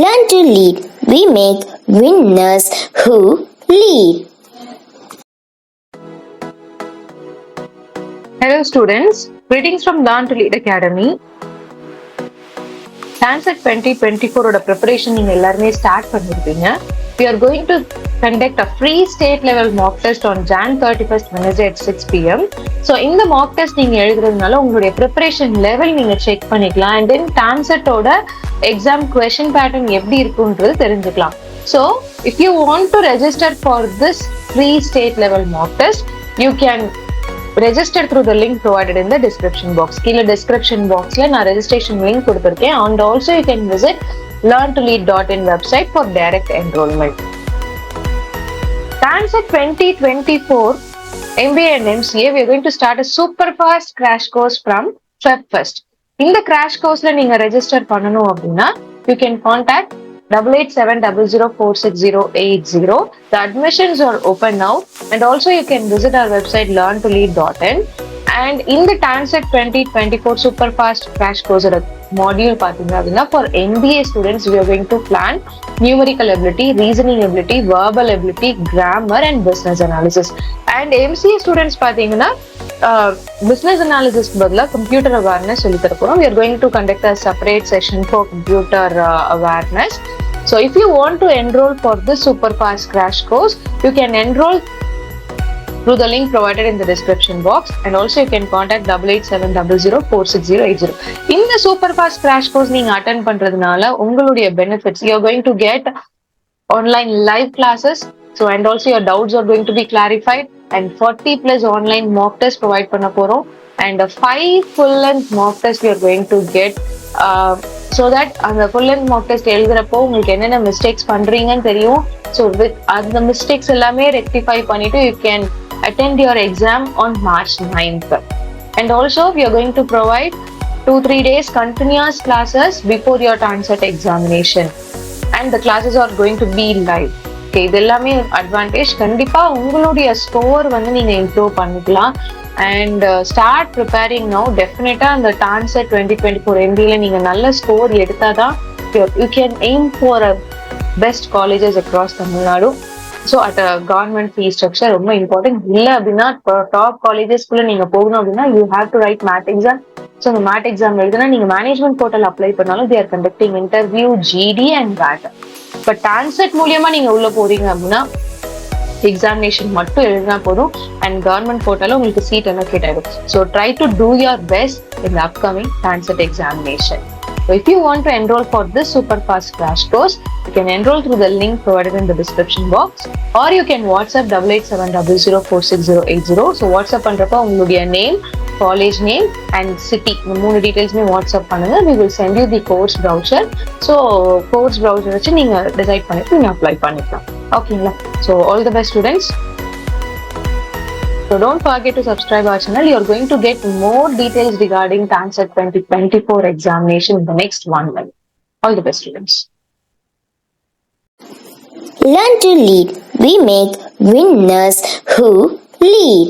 Learn to lead. We make winners who lead. Hello students, greetings from Learn to Lead Academy. TANCET 2024 ஓட preparation நீங்க எல்லாருமே start பண்ணிருப்பீங்க. We are going to conduct a free state level mock test on Jan 31st Wednesday at 6 p.m. So இந்த mock test நீங்க எழுதுறதுனால உங்களுடைய preparation level நீங்க check பண்ணிக்கலாம் and then TANCET ஓட exam question pattern எப்படி இருக்குன்றது தெரிஞ்சுக்கலாம். So if you want to register for this free state level mock test, you can register through the link provided in the description box. கீழே description boxல நான் registration link கொடுத்திருக்கேன் and also you can visit learntolead.in website for direct enrollment. TANCET 2024 MBA and MCA, we are going to start a Superfast crash course from Superfast. இந்த crash courseல நீங்க register பண்ணணும் அப்படின்னா you can contact 8870046080. The admissions are open now and also you can visit our website learntolead.in. And in the TANCET 2024 Superfast crash course module for MBA students, we are going to plan numerical ability, reasoning ability, verbal ability, grammar and business analysis. And MCA students business analysis badla computer awareness we are going to conduct a separate session for computer awareness. So if you want to enroll for this Superfast crash course, you can enroll through the link provided in the description box and also you can contact 8870046080. In the Superfast crash course நீங்க attend பண்றதுனால உங்களுடைய benefits, you are going to get online live classes, so and also your doubts are going to be clarified and 40 plus online mock test provide பண்ண போறோம் and 5 full length mock test we are going to get so that அந்த full length mock test எழுதுறப்போ உங்களுக்கு என்னென்ன mistakes பண்றீங்கன்னு தெரியும். So with அந்த mistakes எல்லாமே rectify பண்ணிட்டு you can attend your exam on March 9th. And also we are going to provide 2-3 days continuous classes before your TANCET examination and the classes are going to be live. Okay, இது எல்லாமே advantage. கண்டிப்பா உங்களுடைய score நீங்க improve பண்ணிக்கலாம் and start preparing now. Definitely அந்த TANCET 2024 MBA நீங்க நல்ல score எடுத்தாதான் you can aim for a best colleges across Tamil Nadu. So at a government fee structure ரொம்ப important. இல்ல அப்படின்னா top colleges குள்ள நீங்க போகணும் அப்படின்னா you have to write MAT exam. So the MAT exam எழுதுனா நீங்க management portal apply பண்ணாலும் they are conducting interview, GD and VAT. But TANCET மூலியமா நீங்க உள்ள போறீங்க அப்படின்னா எக்ஸாமினேஷன் மட்டும் எழுதினா போதும் and government portal உங்களுக்கு seat allocate ஆயிடும். So try to do your best in the upcoming TANCET examination. So if you want to enroll for this Superfast crash course, you can enroll through the link provided in the description box or you can WhatsApp 8870046080. So WhatsApp பண்றப்ப உங்களுடைய name, college name and city இந்த 3 டீடைல்ஸ்மே WhatsApp பண்ணுங்க. We will send you the course browser. So course browser வச்சு நீங்க decide பண்ணிட்டு நீங்க apply பண்ணிக்கலாம். ஓகேங்களா? So all the best students. So don't forget to subscribe our channel. You are going to get more details regarding TANCET 2024 examination in the next 1 month. All the best students. Learn to lead. We make winners who lead.